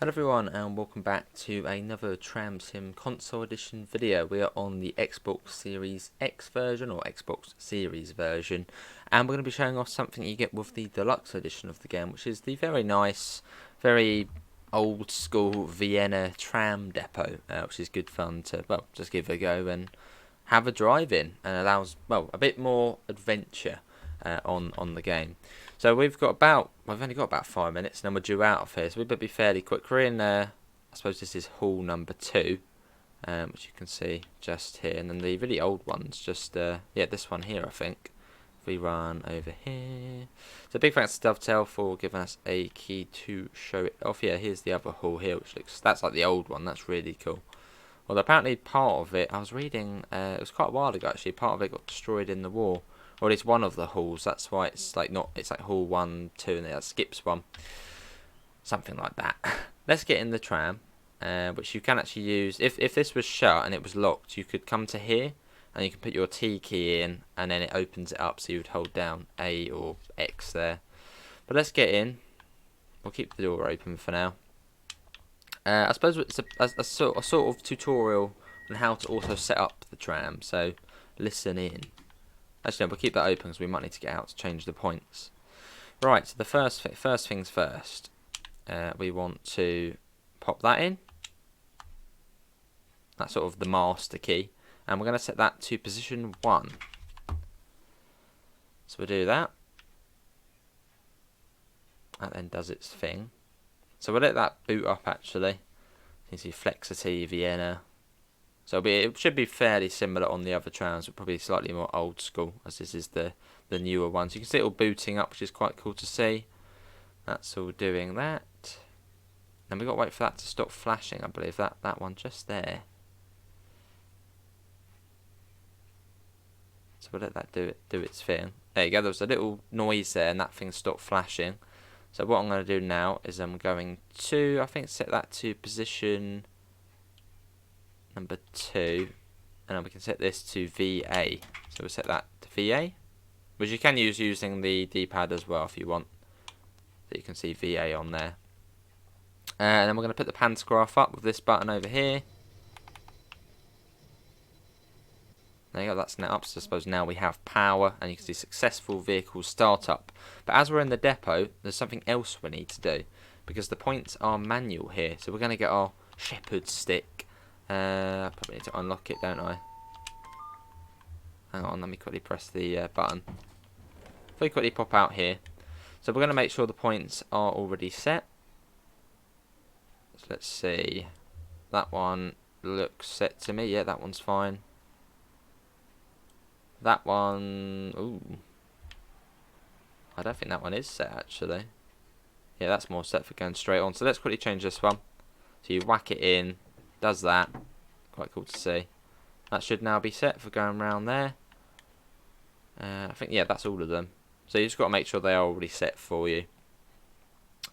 Hello everyone and welcome back to another TramSim console edition video. We are on the Xbox Series X version or Xbox Series version, and we're going to be showing off something you get with the Deluxe edition of the game, which is the very nice, very old school Vienna tram depot, which is good fun to, well, just give it a go and have a drive in, and allows, well, a bit more adventure on the game. So we've only got about 5 minutes, and then we're due out of here. So we better be fairly quick. We're in I suppose this is hall number 2, which you can see just here, and then the really old ones, just yeah, this one here, I think. If we run over here, so big thanks to Dovetail for giving us a key to show it off. Yeah, here's the other hall here, which that's like the old one. That's really cool. Well, apparently part of it, I was reading, it was quite a while ago actually. Part of it got destroyed in the war. Or at least one of the halls. That's why it's like it's like hall 1, 2, and it skips one. Something like that. Let's get in the tram, which you can actually use. If this was shut and it was locked, you could come to here, and you can put your T key in, and then it opens it up. So you would hold down A or X there. But let's get in. We'll keep the door open for now. I suppose it's a sort of tutorial on how to also set up the tram. So listen in. Actually, no, we'll keep that open because we might need to get out to change the points. Right, so the first things first. We want to pop that in. That's sort of the master key. And we're going to set that to position 1. So we'll do that. That then does its thing. So we'll let that boot up actually. You can see Flexity, Vienna. So it should be fairly similar on the other trams, but probably slightly more old school, as this is the newer one. So you can see it all booting up, which is quite cool to see. That's all doing that. Then we've got to wait for that to stop flashing, I believe, that one just there. So we'll let that do its thing. There you go, there was a little noise there, and that thing stopped flashing. So what I'm going to do now is I'm going to, I think, set that to position number 2, and then we can set this to VA. So we'll set that to VA, which you can use using the D-pad as well if you want. So you can see VA on there. And then we're going to put the pantograph up with this button over here. There you go, that's now up. So I suppose now we have power, and you can see successful vehicle startup. But as we're in the depot, there's something else we need to do, because the points are manual here. So we're going to get our shepherd's stick. Probably need to unlock it, don't I? Hang on, let me quickly press the button. If we quickly pop out here. So we're going to make sure the points are already set. So let's see. That one looks set to me. Yeah, that one's fine. That one... Ooh. I don't think that one is set, actually. Yeah, that's more set for going straight on. So let's quickly change this one. So you whack it in. Does that. Quite cool to see. That should now be set for going around there. I think, yeah, that's all of them. So you just got to make sure they are already set for you.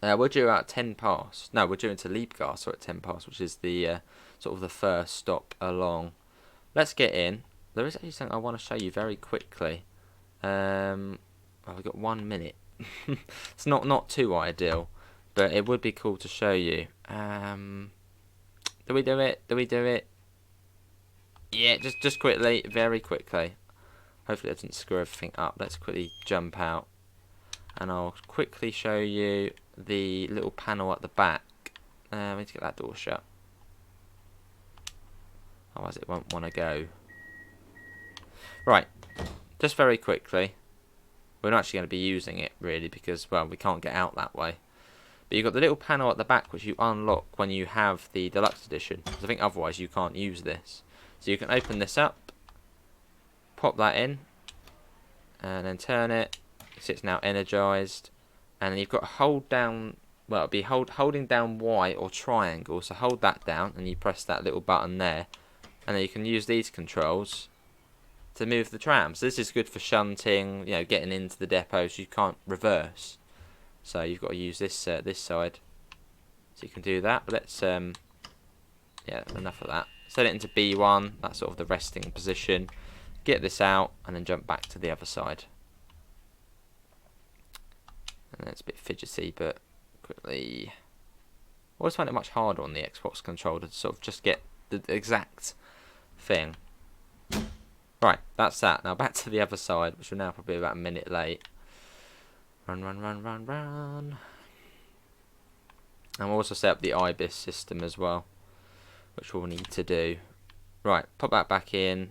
We're due at 10 past. No, we're due into Liebgas at 10 past, which is the sort of the first stop along. Let's get in. There is actually something I want to show you very quickly. Well, we've got 1 minute. It's not too ideal, but it would be cool to show you. Do we do it? Do we do it? Yeah, just quickly, very quickly. Hopefully it doesn't screw everything up. Let's quickly jump out, and I'll quickly show you the little panel at the back. We need to get that door shut. Otherwise it won't want to go. Right, just very quickly. We're not actually going to be using it, really, because, well, we can't get out that way. But you've got the little panel at the back which you unlock when you have the Deluxe Edition. Because I think otherwise you can't use this. So you can open this up, pop that in, and then turn it. You see it's now energized. And then you've got to hold down, well, it'll be holding down Y or triangle. So hold that down and you press that little button there. And then you can use these controls to move the tram. So this is good for shunting, you know, getting into the depot so you can't reverse. So you've got to use this this side, so you can do that. But let's yeah, enough of that. Set it into B1. That's sort of the resting position. Get this out, and then jump back to the other side. And it's a bit fidgety, but quickly. always find it much harder on the Xbox controller to sort of just get the exact thing. Right, that's that. Now back to the other side, which we're now probably about a minute late. Run, run, run, run, run. And we'll also set up the Ibis system as well, which we'll need to do. Right, pop that back in.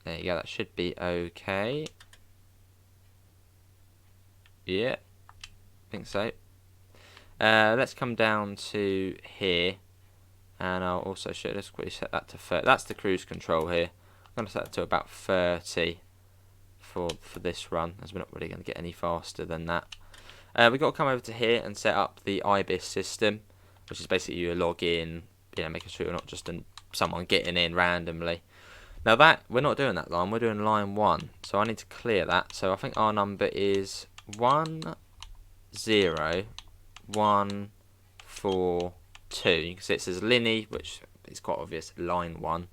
There you go, that should be okay. Yeah, I think so. Let's come down to here, and I'll also show. Let's quickly set that to 30. That's the cruise control here. I'm going to set it to about 30 for this run, as we're not really going to get any faster than that. We've got to come over to here and set up the Ibis system, which is basically you log in, making sure you're not just someone getting in randomly. Now that we're not doing that line, we're doing line 1, so I need to clear that. So I think our number is 10142. You can see it says Linny, which is quite obvious, line 1.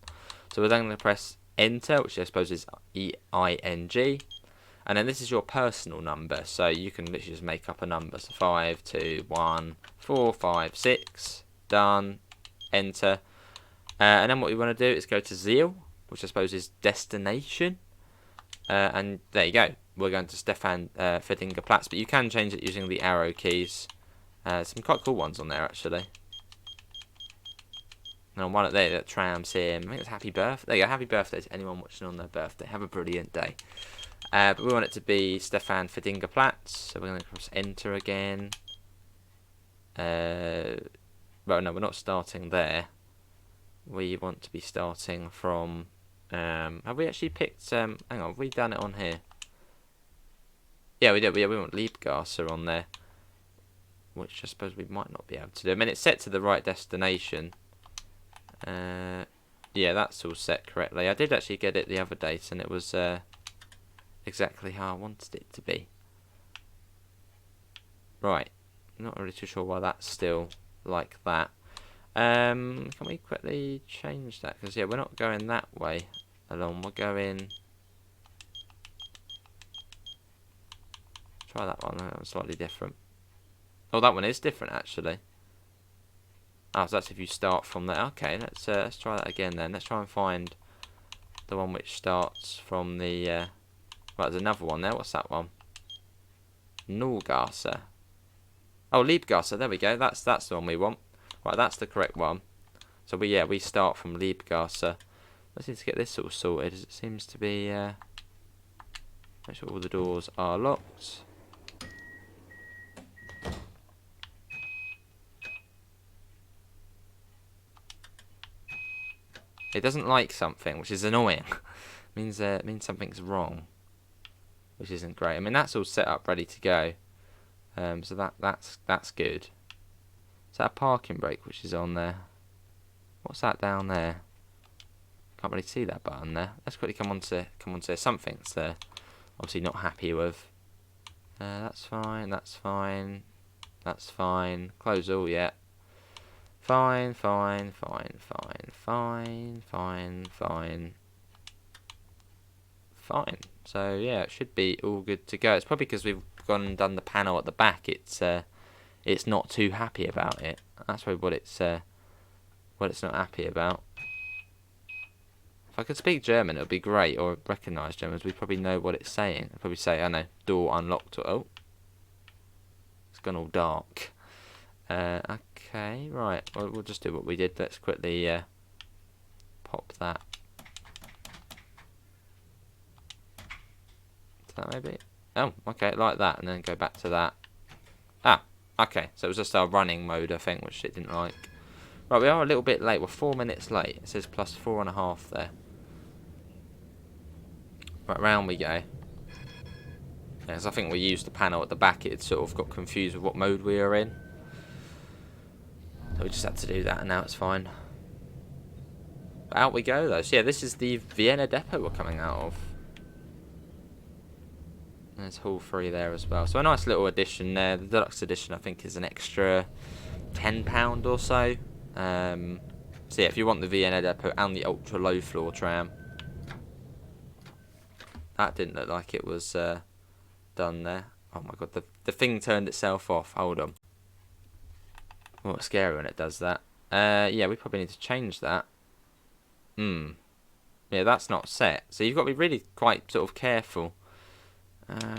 So we're then going to press enter, which I suppose is EING. And then this is your personal number, so you can literally just make up a number. So 5, 2, 1, 4, 5, 6, done, enter. And then what we want to do is go to Ziel, which I suppose is destination. And there you go. We're going to Stefan Verdingerplatz, but you can change it using the arrow keys. Some quite cool ones on there, actually. And on one there, that TramSim. I think it's happy birthday. There you go, happy birthday to anyone watching on their birthday. Have a brilliant day. But we want it to be Stefan Verdingerplatz, so we're going to press enter again. Well, no, we're not starting there. We want to be starting from... have we actually picked... hang on, have we done it on here? Yeah, we did. We want Liebgasser on there, which I suppose we might not be able to do. I mean, it's set to the right destination. Yeah, that's all set correctly. I did actually get it the other day, and it was... exactly how I wanted it to be. Right, not really too sure why that's still like that. Can we quickly change that? Because yeah, we're not going that way along. We're going. Try that one. That one's slightly different. Oh, that one is different actually. Oh, so that's if you start from there. Okay, let's try that again then. Let's try and find the one which starts from the. Right, there's another one there. What's that one? Nullgasse. Oh, Liebgasse. There we go. That's the one we want. Right, that's the correct one. So we start from Liebgasse. Let's need to get this all sorted, as it seems to be. Make sure all the doors are locked. It doesn't like something, which is annoying. means something's wrong, which isn't great. I mean, that's all set up, ready to go. So that's good. Is that a parking brake which is on there? What's that down there? Can't really see that button there. Let's quickly come on to something's there. Obviously not happy with. That's fine. That's fine. That's fine. Close all yet. Fine. Fine. Fine. Fine. Fine. Fine. Fine. Fine. So yeah, it should be all good to go. It's probably because we've gone and done the panel at the back. It's not too happy about it. That's probably what it's not happy about. If I could speak German, it would be great, or recognise German. We'd probably know what it's saying. I'd probably say, I know, door unlocked. Or, oh, it's gone all dark. Okay, right. Well, we'll just do what we did. Let's quickly pop that. That maybe. Oh, okay, like that, and then go back to that. Ah, okay. So it was just our running mode, I think, which it didn't like. Right, we are a little bit late. We're 4 minutes late. It says plus 4.5 there. Right, round we go. Yes, I think we used the panel at the back. It sort of got confused with what mode we were in. So we just had to do that, and now it's fine. But out we go, though. So yeah, this is the Vienna depot we're coming out of. There's Hall 3 there as well. So a nice little addition there. The Deluxe edition, I think, is an extra £10 or so. So yeah, if you want the Vienna depot and the ultra low floor tram. That didn't look like it was done there. Oh my god, the thing turned itself off. Hold on. Oh, it's scary when it does that. Yeah, we probably need to change that. Yeah, that's not set. So you've got to be really quite sort of careful.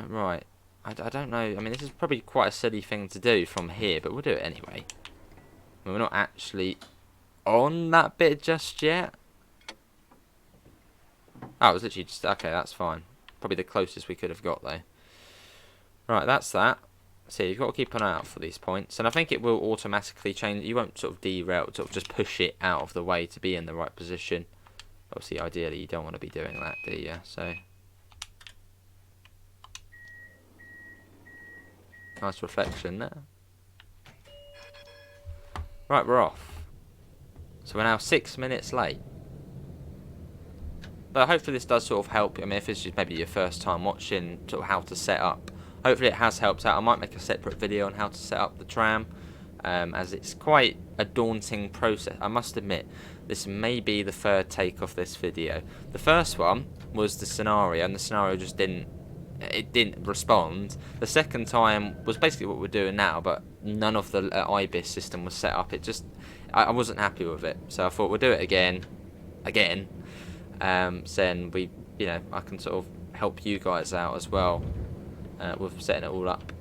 Right. I don't know. I mean, this is probably quite a silly thing to do from here, but we'll do it anyway. We're not actually on that bit just yet. Oh, it was literally just... Okay, that's fine. Probably the closest we could have got, though. Right, that's that. So you've got to keep an eye out for these points. And I think it will automatically change. You won't sort of derail, sort of just push it out of the way to be in the right position. Obviously, ideally, you don't want to be doing that, do you? So... Nice reflection there. Right, we're off. So we're now 6 minutes late. But hopefully this does sort of help. I mean, if it's just maybe your first time watching sort of how to set up. Hopefully it has helped out. I might make a separate video on how to set up the tram. As it's quite a daunting process. I must admit, this may be the third take of this video. The first one was the scenario, and the scenario just didn't respond. The second time was basically what we're doing now, but none of the Ibis system was set up. It just, I wasn't happy with it, so I thought we'll do it again. So then we, I can sort of help you guys out as well with setting it all up.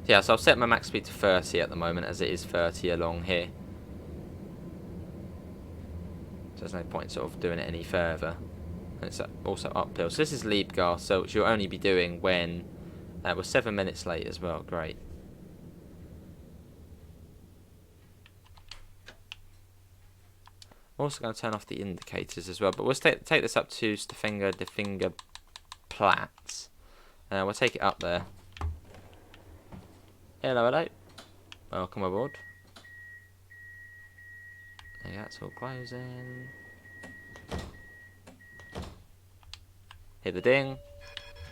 So yeah, so I've set my max speed to 30 at the moment, as it is 30 along here. So there's no point sort of doing it any further. And it's also uphill. So this is Liebgar, so which you'll only be doing when we're 7 minutes late as well. Great. I'm also going to turn off the indicators as well, but we'll take this up to Stavanger Platz. We'll take it up there. Hello, hello. Welcome aboard. There you go, it's all closing. Hit the ding.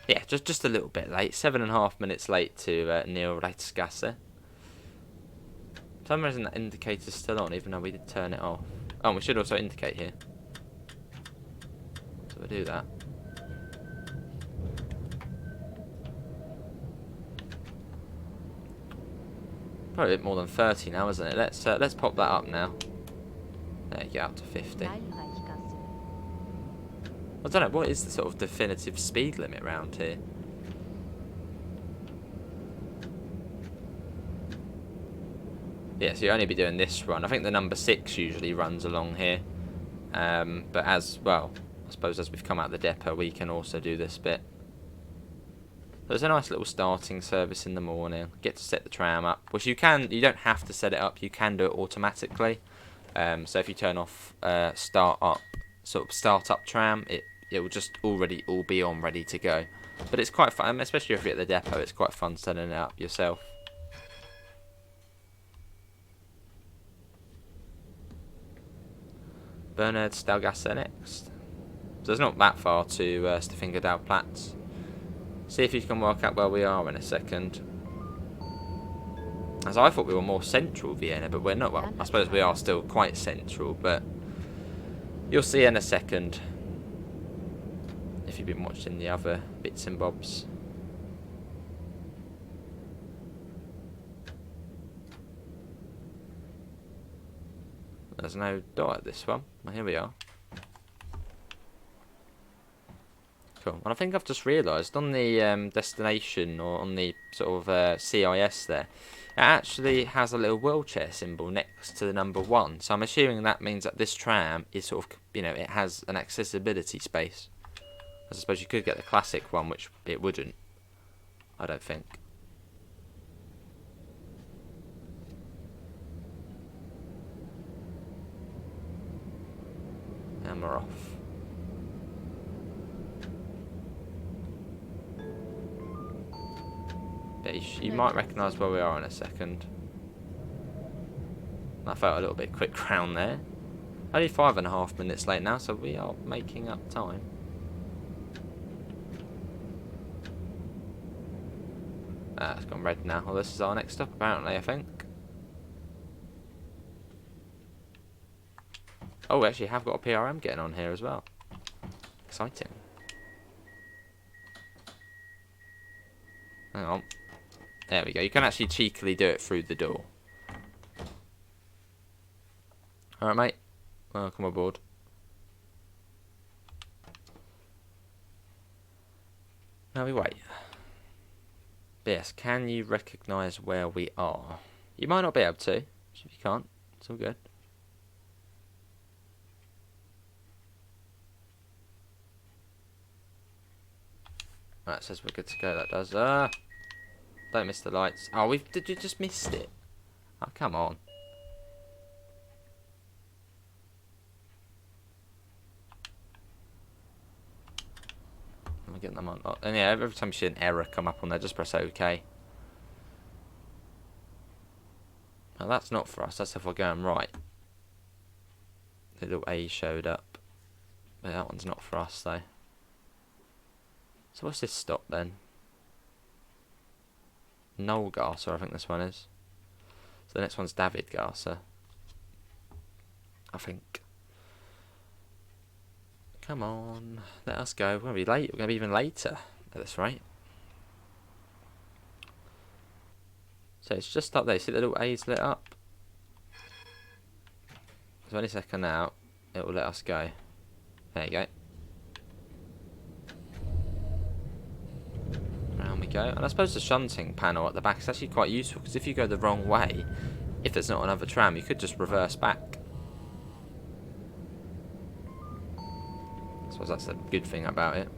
Yeah, just a little bit late. 7.5 minutes late to Neoreitsgasse. For some reason that indicator's still on, even though we did turn it off. Oh, we should also indicate here. So we'll do that. Probably a bit more than 30 now, isn't it? Let's pop that up now. There you go, up to 50. I don't know, what is the sort of definitive speed limit around here? Yeah, so you'll only be doing this run. I think the number 6 usually runs along here. But as, well, I suppose as we've come out of the depot, we can also do this bit. There's a nice little starting service in the morning. Get to set the tram up, which you don't have to set it up, you can do it automatically. So if you turn off start up tram, it will just all be on ready to go. But it's quite fun, especially if you're at the depot, it's quite fun setting it up yourself. Bernard Stalgasse next. So there's not that far to Stavanger Platz. See if you can work out where we are in a second. As I thought we were more central Vienna, but we're not. Well, I suppose we are still quite central, but you'll see in a second if you've been watching the other bits and bobs. There's no dot at this one. Well, here we are. Cool. And I think I've just realised on the destination, or on the sort of CIS there, it actually has a little wheelchair symbol next to the number 1. So I'm assuming that means that this tram is sort of, it has an accessibility space. I suppose you could get the classic one, which it wouldn't. I don't think. And we're off. You might recognise where we are in a second. I felt a little bit quick round there. Only 5.5 minutes late now, so we are making up time. It's gone red now. Well, this is our next stop, apparently, I think. Oh, we actually have got a PRM getting on here as well. Exciting. Hang on. There we go. You can actually cheekily do it through the door. Alright, mate. Welcome aboard. Now we wait. But yes, can you recognise where we are? You might not be able to. If you can't, it's all good. Right, it says we're good to go. That does. Don't miss the lights. Oh, did you just missed it? Oh, come on. Let me get them on. Oh, and yeah, every time you see an error come up on there, just press OK. Now that's not for us. That's if we're going right. The little A showed up. But that one's not for us though. So what's this stop then? Noelgarser, I think this one is. So the next one's Davidgarser. I think. Come on, let us go. We're going to be late. We're going to be even later at this rate. So it's just up there. See the little A's lit up? So any second now, it will let us go. There you go. Round we go. And I suppose the shunting panel at the back is actually quite useful, because if you go the wrong way, if there's not another tram, you could just reverse back. I suppose that's a good thing about it.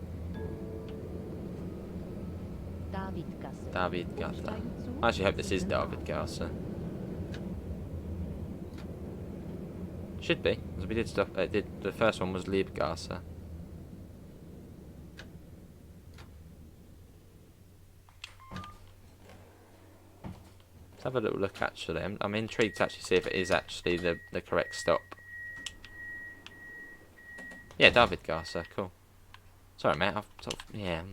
Davidgarser. I actually hope this is Davidgarser. Should be, because we did stuff. The first one was Liebgarser. Let's have a little look. Actually, I'm intrigued to actually see if it is actually the correct stop. Yeah, Davidgarser, cool. Sorry, mate. I've sort of, yeah.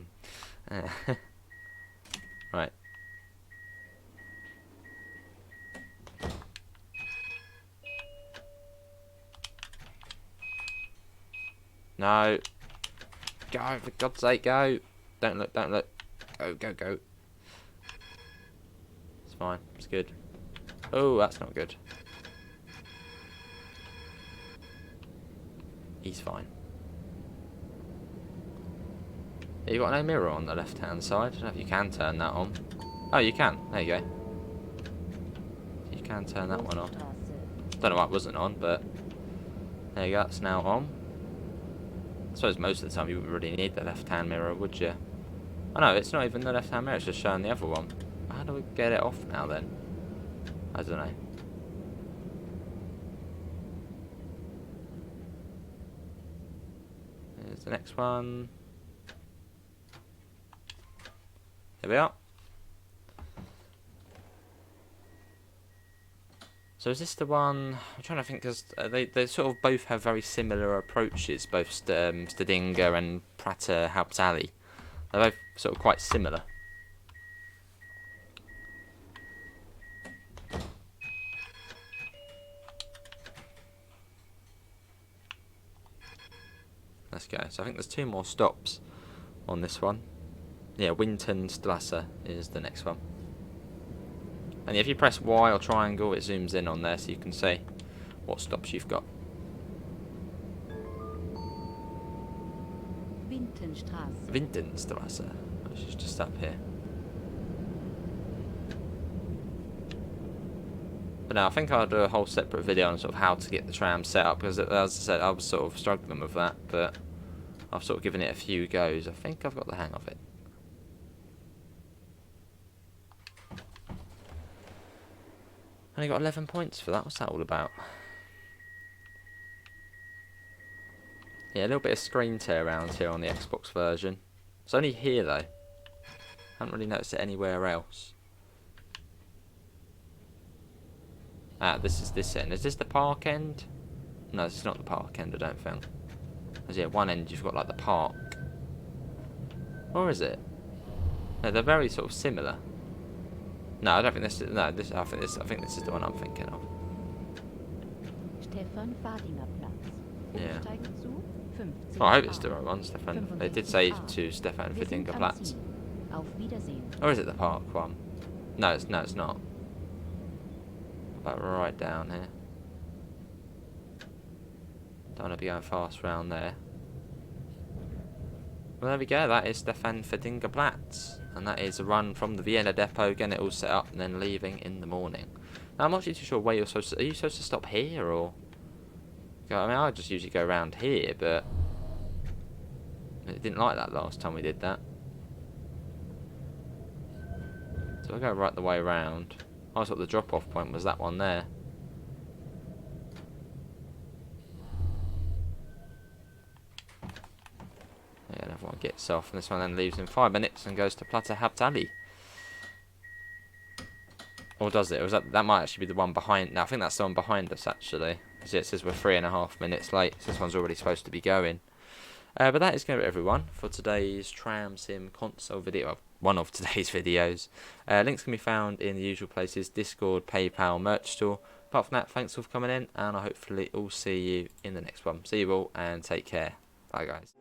Right. No. Go, for God's sake, go. Don't look, don't look. Go, go, go. It's fine, it's good. Oh, that's not good. He's fine. You've got no mirror on the left hand side. I don't know if you can turn that on. Oh, you can. There you go. You can turn that one on. Don't know why it wasn't on, but there you go. It's now on. I suppose most of the time you wouldn't really need the left hand mirror, would you? Oh no, it's not even the left hand mirror. It's just showing the other one. How do we get it off now then? I don't know. Here's the next one. There we are. So is this the one? I'm trying to think, because they sort of both have very similar approaches, both Stedinga and Prater Hauptallee. They're both sort of quite similar. Let's go. So I think there's 2 more stops on this one. Yeah, Wintonstrasse is the next one. And if you press Y or triangle, it zooms in on there so you can see what stops you've got. Wintonstrasse, which is just up here. But now I think I'll do a whole separate video on sort of how to get the tram set up, because as I said, I was sort of struggling with that, but I've sort of given it a few goes. I think I've got the hang of it. Only got 11 points for that. What's that all about? Yeah, a little bit of screen tear around here on the Xbox version. It's only here though. Haven't really noticed it anywhere else. Ah, this is this end. Is this the park end? No, this is not the park end, I don't think. Because yeah, one end you've got like the park. Or is it? No, they're very sort of similar. No, I don't think this is. No, this. I think this is the one I'm thinking of. Yeah. Oh, I hope it's the right one, Stefan. They did say to Stefan Fittingerplatz. Or is it the park one? No, it's not. About right down here. Don't want to be going fast around there. Well, there we go. That is Stefan Verdingerplatz, and that is a run from the Vienna depot, getting it all set up, and then leaving in the morning. Now, I'm not actually too sure where you're supposed to. Are you supposed to stop here, or? I mean, I just usually go around here, but it didn't like that last time we did that. So I'll go right the way around. I thought the drop-off point was that one there. Yeah, and everyone gets off, and this one then leaves in 5 minutes and goes to Plaza Hauptallee. Or does it? Or was that might actually be the one behind? No, I think that's the one behind us actually. Because it says we're 3.5 minutes late, so this one's already supposed to be going. But that is going to be everyone for today's TramSim console video. Well, one of today's videos. Links can be found in the usual places: Discord, PayPal, merch store. Apart from that, thanks all for coming in, and I hopefully all see you in the next one. See you all, and take care. Bye, guys.